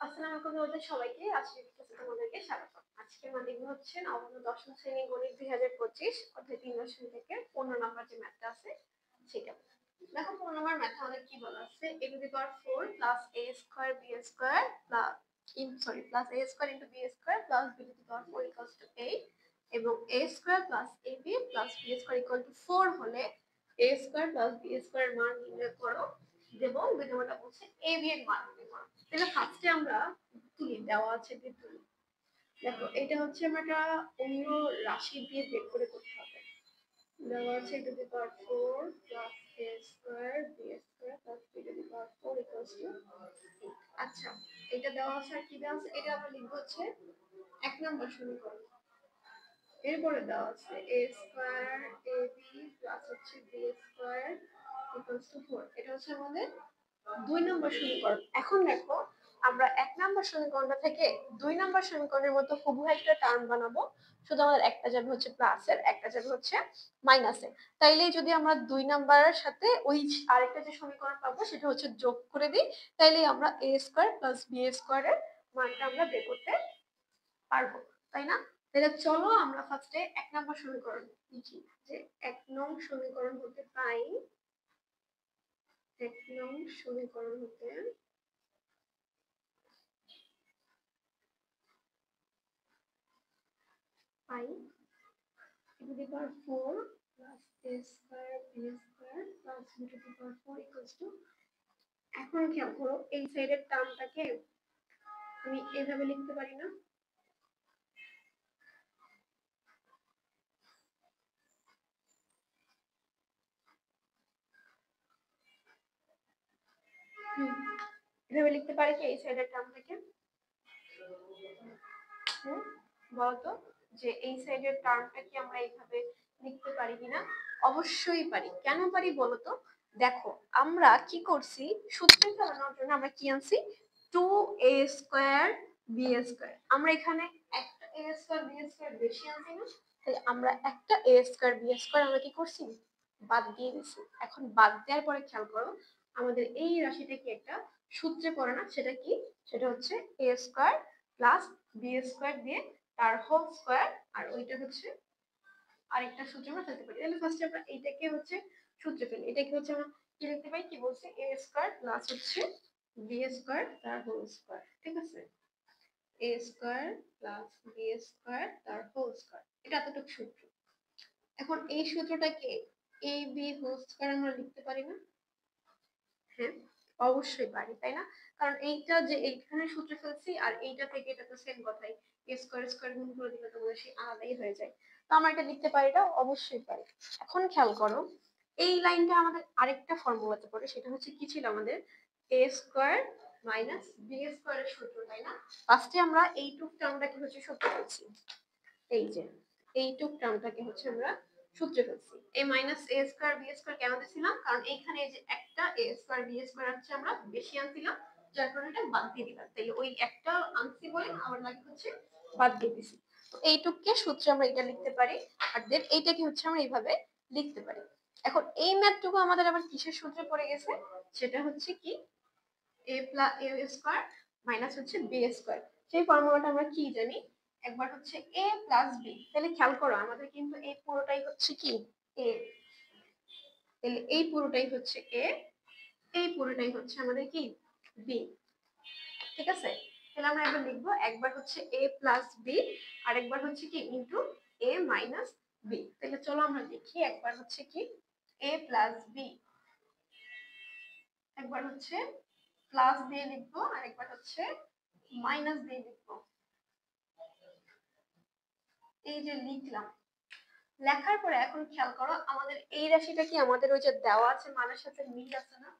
আসসালামু আলাইকুম তোমাদের সবাইকে। আজকের ক্লাসে তোমাদেরকে স্বাগত। আজকে আমাদের হচ্ছে নবম ও দশম শ্রেণী গণিত 2025 অধ্যায় 3 থেকে 15 নম্বর যে ম্যাথটা আছে সেটা। দেখো 15 নম্বর ম্যাথ আমাদের কি বলা আছে, a to the power 4 plus a square b square plus plus a square into b square plus b to the power 4 equals to 8 এবং a square plus ab plus b square equal to 4 হলে a square plus b square এর মান নির্ণয় করো এবং বিদ্যমানটা বলছে ab এর মান নির্ণয় করো। তাহলে ফার্স্টে আমরা তুলি দেওয়া আছে যে তুলি। দেখো এটা হচ্ছে আমরা অন্য রাশি দিয়ে বের করে করতে হবে। দেওয়া আছে to the power 4 plus a square b square plus b to the power 4 equals to 8। আচ্ছা, এটা দেওয়া আছে আর কি দেওয়া আছে, এটা আমরা লিখবো হচ্ছে 1 নম্বর সমীকরণ। এরপরে দেওয়া আছে a স্কয়ার ab প্লাস হচ্ছে b স্কয়ার ইকুয়ালস টু 4। এটা হচ্ছে আমাদের 2 নম্বর সমীকরণ। এখন দেখো আমরা 1 নম্বর সমীকরণটা থেকে 2 নম্বর সমীকরণের মতো হুবহু একটা টার্ম বানাবো। শুধু আমাদের একটা যাবে হচ্ছে প্লাসের, একটা যাবে হচ্ছে মাইনাসের। তাইলে যদি আমরা 2 নাম্বারের সাথে ওই আরেকটা যে সমীকরণ পাবো সেটা হচ্ছে যোগ করে দিই, তাইলে আমরা a স্কয়ার প্লাস b স্কয়ারের মানটা আমরা বের করতে পারবো, তাই না? তাহলে চলো আমরা ফার্স্টে 1 নম্বর সমীকরণ লিখি। যে 1 নং সমীকরণ হতে পাই, 1 নং সমীকরণ হতে পাই to the power 4 plus a square b square plus b to the power 4 equals to। এখন খেয়াল করো এই সাইডের টার্মটাকে আমি এভাবে লিখতে পারি না? এভাবে লিখতে পারি কি এই সাইডের টার্মটাকে? বলতো যে এই সাইডের টার্মটা কি আমরা এইভাবে লিখতে পারি কিনা? অবশ্যই পারি। কেন পারি বলতো? দেখো আমরা কি করছি, সূত্রে চালানোর জন্য আমরা কি আনছি, 2a স্কয়ার b স্কয়ার। আমরা এখানে একটা a স্কয়ার b স্কয়ার বেশি আনছি না? তাই আমরা একটা a স্কয়ার b স্কয়ার আমরা কি করছি, বাদ দিয়ে দিছি। এখন বাদ দেওয়ার পরে খেয়াল করো আমাদের এই রাশিটা কি একটা সূত্রে পড়ে না? সেটা কি? সেটা হচ্ছে a square plus b square দিয়ে তার হোল স্কয়ার, আর ওইটা হচ্ছে আরেকটা সূত্র আমরা ফেলতে পারি। তাহলে ফার্স্টে আমরা এইটাকে হচ্ছে সূত্রে ফেলি। এটাকে হচ্ছে আমরা কি লিখতে পারি, কি বলছে, a স্কয়ার প্লাস হচ্ছে b স্কয়ার তার হোল স্কয়ার। ঠিক আছে, a square plus b square তার হোল স্কয়ার, এটা এতটুকু সূত্র। এখন এই সূত্রটাকে a b হোল স্কয়ার আমরা লিখতে পারি না? হ্যাঁ অবশ্যই পারি, তাই না? কারণ এইটা যে এইখানে সূত্রে ফেলছি আর এইটা থেকে এটা তো সেম কথাই, a স্কয়ার স্কয়ার গুণ করে দিলে তো সেই আলাদাই হয়ে যায়। তো আমরা এটা লিখতে পারি, এটা অবশ্যই পারি। এখন খেয়াল করো এই লাইনটা আমাদের আরেকটা ফর্মুলাতে পড়ে, সেটা হচ্ছে কি ছিল আমাদের, a স্কয়ার মাইনাস b স্কয়ারের সূত্র, তাই না? ফার্স্টে আমরা এইটুক টার্মটাকে হচ্ছে সূত্র ফেলছি। এই যে এইটুক টার্মটাকে হচ্ছে আমরা সূত্রে ফেলছি। এই minus a square b square কেন দিছিলাম, কারণ এইখানে এই যে একটা a স্কয়ার b স্কয়ার হচ্ছে আমরা বেশি আনছিলাম, যার কারণে এটা বাদ দিয়ে দিলাম। তাই ওই একটা আনছি বলে আমার লাগে হচ্ছে বাদ দিয়ে দিছি। তো এইটুককে সূত্রে আমরা এটা লিখতে পারি, আর দেন এইটাকে হচ্ছে আমরা এইভাবে লিখতে পারি। এখন এই ম্যাথটুকু আমাদের আবার কিসের সূত্রে পড়ে গেছে, সেটা হচ্ছে কি, a plus a square minus হচ্ছে b স্কয়ার। সেই ফর্মুলাটা আমরা কি জানি, একবার হচ্ছে a প্লাস b। তাহলে খেয়াল করো আমাদের কিন্তু এই পুরোটাই হচ্ছে কি a, তাহলে এই পুরোটাই হচ্ছে a, এই পুরোটাই হচ্ছে আমাদের কি b। ঠিক আছে, তাহলে আমরা একবার লিখবো, একবার হচ্ছে a প্লাস b আর একবার হচ্ছে কি ইনটু a মাইনাস b। তাহলে চলো আমরা লিখি, একবার হচ্ছে কি a প্লাস b, একবার হচ্ছে প্লাস দিয়ে লিখবো আর একবার হচ্ছে মাইনাস দিয়ে লিখবো। এই যে লিখলাম, লেখার পরে এখন খেয়াল করো আমাদের এই রাশিটা কি আমাদের ওই যে দেওয়া আছে মানের সাথে মিল আছে না?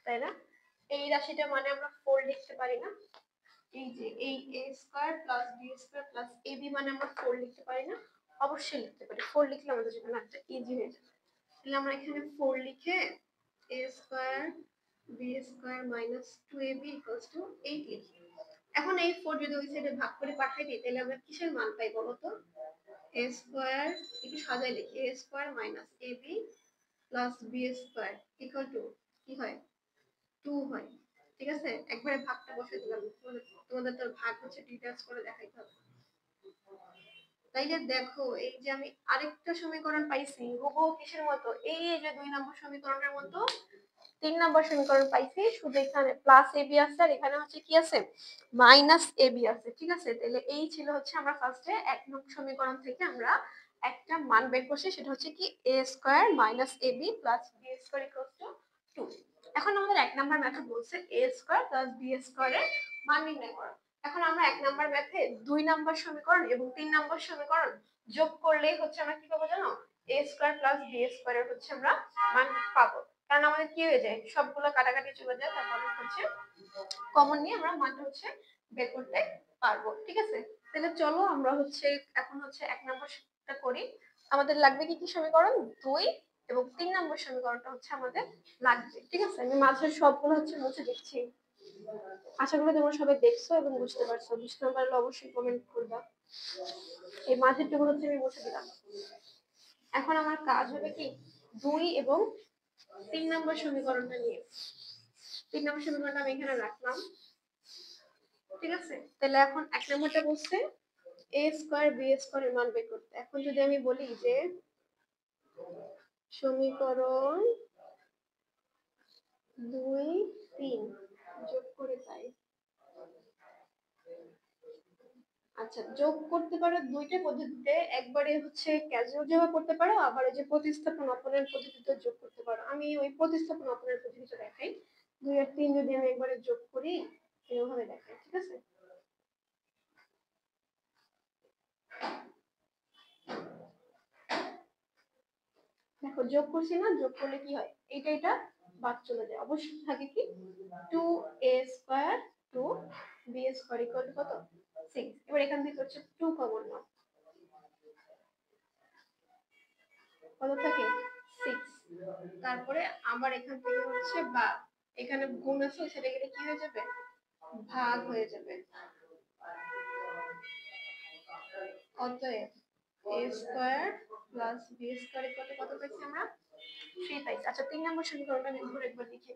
তাই না? এই রাশিটা মানে আমরা 4 লিখতে পারি না? এই যে এই a square plus b square plus ab মানে আমরা 4 লিখতে পারি না? অবশ্যই লিখতে পারি। 4 লিখলে আমাদের জন্য একটা ইজি হয়ে যাবে। তাহলে আমরা এখানে 4 লিখে a square b square minus 2ab equals to 8 লিখি। এখন এই 4 যদি ওই সাইডে ভাগ করে পাঠাই দিই তাহলে আমরা কিসের মান পাই বলো তো? a স্কয়ার, একটু সাজাই লিখি, a square minus ab plus b square equal to কি হয়, 2 হয়। ঠিক আছে, একবারে ভাগটা বসে দিলাম, তোমাদের তো ভাগ হচ্ছে ডিটেইলস করে দেখাইতে হবে। তাইলে দেখো এই যে আমি আরেকটা সমীকরণ পাইছি হুবহু কিসের মতো, এই যে 2 নম্বর সমীকরণের মতো 3 নম্বর সমীকরণ পাইছি, শুধু এখানে প্লাস এবি আছে আর এখানে হচ্ছে কি আছে মাইনাস এবি আছে। ঠিক আছে, তাহলে এই ছিল হচ্ছে আমরা ফার্স্টে 1 নম্বর সমীকরণ থেকে আমরা একটা মান বের করছি, সেটা হচ্ছে কি a square minus ab plus b square equals to 2। এখন আমাদের 1 নম্বর মেথড বলছে a স্কয়ার প্লাস b স্কয়ারের মান নির্ণয় করো। এখন আমরা 1 নম্বর ম্যাথে 2 নম্বর সমীকরণ এবং 3 নম্বর সমীকরণ যোগ করলেই হচ্ছে আমরা কি পাবো জানো, a স্কয়ার প্লাস b স্কয়ারের হচ্ছে আমরা মান পাবো। কারণ আমাদের কি হয়ে যায়, সবগুলো কাটাকাটি চলে যায়, তারপরে হচ্ছে কমন নিয়ে আমরা মানটা হচ্ছে বের করতে পারবো। ঠিক আছে, তাহলে চলো আমরা হচ্ছে এখন হচ্ছে 1 নম্বরটা করি। আমাদের লাগবে কি কি সমীকরণ, 2 এবং 3 নম্বর সমীকরণটা হচ্ছে আমাদের লাগবে। ঠিক আছে, আমি মাঝের সবগুলো হচ্ছে মুছে দিচ্ছি। আশা করি তোমরা সবাই দেখছো এবং বুঝতে পারছো, বুঝতে না পারলে অবশ্যই কমেন্ট করবা। এই মাঝেরটুকু হচ্ছে আমি মুছে দিলাম। এখন আমার কাজ হবে কি 2 এবং 3 নম্বর সমীকরণটা নিয়ে। 3 নম্বর সমীকরণটা আমি এখানে রাখলাম। ঠিক আছে, তাহলে এখন 1 নম্বরটা বলছে a স্কয়ার b স্কয়ারের মান বের করতে। এখন যদি আমি বলি যে সমীকরণ 2 3 যোগ করে পাই, আচ্ছা যোগ করতে পারো দুইটা পদ্ধতিতে, একবারে হচ্ছে ক্যাজুয়াল যোগ করতে পারো, আবার এই যে প্রতিস্থাপন অপনয়ন পদ্ধতিতে যোগ করতে পারো। আমি ওই প্রতিস্থাপন অপনয়ন পদ্ধতিতে দেখাই। 2 আর 3 যদি আমি একবারে যোগ করি এভাবে দেখাই। ঠিক আছে, দেখো যোগ করছি না, যোগ করলে কি হয়, এটা এটা বাদ চলে যায়, অবশ্যই থাকে কি 2a square 2b square equal to কত 6। এবার এখান থেকে হচ্ছে 2 কমন নাও, কত থাকে 6। তারপরে আবার এখান থেকে হচ্ছে বাদ, এখানে গুণ আছে সেটা গেলে কি হয়ে যাবে ভাগ হয়ে যাবে। অতএব a square plus b square equal to কত পাইছি আমরা 3 পাইছি। আচ্ছা 3 নম্বর সমীকরণটা আমি ঘুরে একবার লিখি।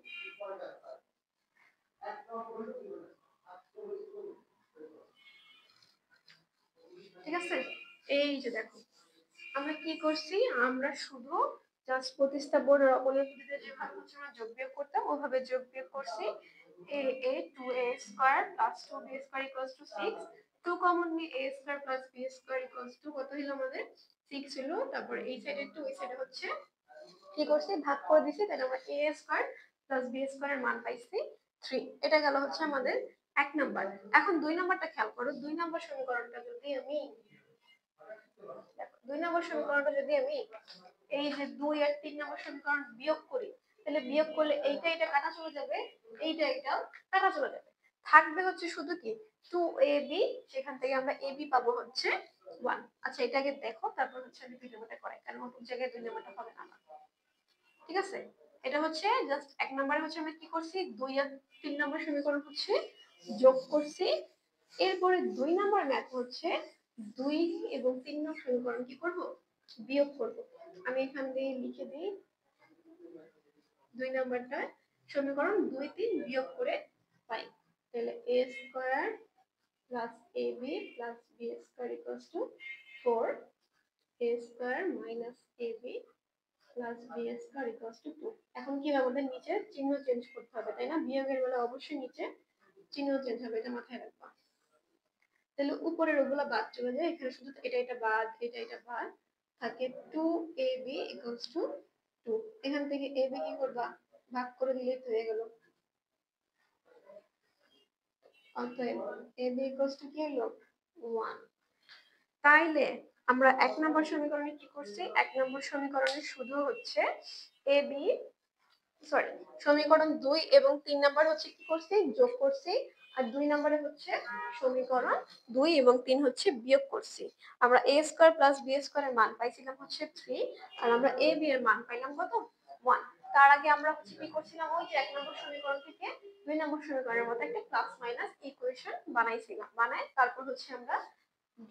ঠিক আছে, এই যে দেখো আমরা কি করছি, আমরা শুধু জাস্ট প্রতিস্থাপন আর অপনয়ন পদ্ধতিতে যেভাবে হচ্ছে আমরা যোগ বিয়োগ করতাম ওভাবে যোগ বিয়োগ করছি। a 2a square plus 2b square equals to 6। 2 common নিয়ে a square plus b square equals to কত হলো আমাদের 6 হলো। তারপর এই সাইডে 2 এই সাইডে হচ্ছে কি করছি ভাগ করে দিছি, তাহলে আমরা a square plus b square এর মান পাইছি 3। এটা গেল হচ্ছে আমাদের 1 নাম্বার। এখন 2 নাম্বারটা খেয়াল করো, 2 নাম্বার সমীকরণটা যদি আমি 2 নম্বর সমীকরণটা যদি আমি এই যে 2 আর 3 নম্বর সমীকরণ বিয়োগ করি, তাহলে বিয়োগ করলে এইটা এটা কাটা চলে যাবে, এইটা এটাও কাটা চলে যাবে, থাকবে হচ্ছে শুধু কি 2ab, সেখান থেকে আমরা ab পাবো হচ্ছে 1। আচ্ছা এটাকে দেখো, তারপর হচ্ছে আমি 2 নম্বরটা করাই, কারণ অন্য জায়গায় 2 নম্বরটা হবে না। ঠিক আছে, এটা হচ্ছে জাস্ট 1 নম্বরে হচ্ছে আমরা কি করছি 2 আর 3 নম্বর সমীকরণ হচ্ছে যোগ করছি। এরপরে 2 নম্বর ম্যাথ হচ্ছে 2 এবং 3 নম্বর সমীকরণ কি করব বিয়োগ করব। আমি এখান দিয়ে লিখে দিই 2 নম্বরটা সমীকরণ 2 3 বিয়োগ করে পাই, তাহলে a square plus ab plus b square equals to 4, a square minus ab plus b square equals to 2। এখন কি আমাদের নিচে চিহ্ন চেঞ্জ করতে হবে, তাই না, বিয়োগের বেলা অবশ্যই নিচে চিহ্ন চেঞ্জ হবে, এটা মাথায় রাখবা। তাহলে উপরের ওগুলা বাদ চলে যায়, এখানে শুধু এটা এটা বাদ, এটা এটা বাদ থাকে 2ab ইকুয়ালস টু 2। এখান থেকে ab কি করবা ভাগ করে দিলেই তো হয়ে গেল। অতএব ab ইকুয়ালস টু কি হলো 1। তাইলে আমরা 1 নম্বর সমীকরণে কি করছি, 1 নম্বর সমীকরণে শুধু হচ্ছে ab সরি সমীকরণ 2 এবং 3 নাম্বার হচ্ছে কি করছি যোগ করছি, আর 2 নম্বরে হচ্ছে সমীকরণ 2 এবং 3 হচ্ছে বিয়োগ করছি। আমরা a square plus b square এর মান পাইছিলাম হচ্ছে 3, আর আমরা ab এর মান পাইলাম কত 1। তার আগে আমরা হচ্ছে কি করছিলাম, ওই যে 1 নম্বর সমীকরণ থেকে 2 নম্বর সমীকরণের মতো একটা প্লাস মাইনাস ইকুয়েশন বানাইছিলাম, বানাই তারপর হচ্ছে আমরা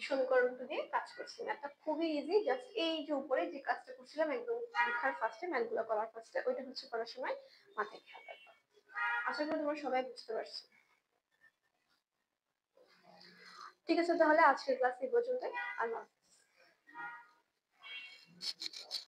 সমীকরণটা দিয়ে কাজ করছিলাম। একটা খুবই ইজি, জাস্ট এই যে উপরে যে কাজটা করছিলাম একদম লেখার ফার্স্টে ম্যাথগুলো করার ফার্স্টে, ওইটা হচ্ছে করার সময় মাথায় খেয়াল রাখবা। আশা করি তোমরা সবাই বুঝতে পারছো। ঠিক আছে, তাহলে আজকের ক্লাস এই পর্যন্তই। আল্লাহ হাফেজ।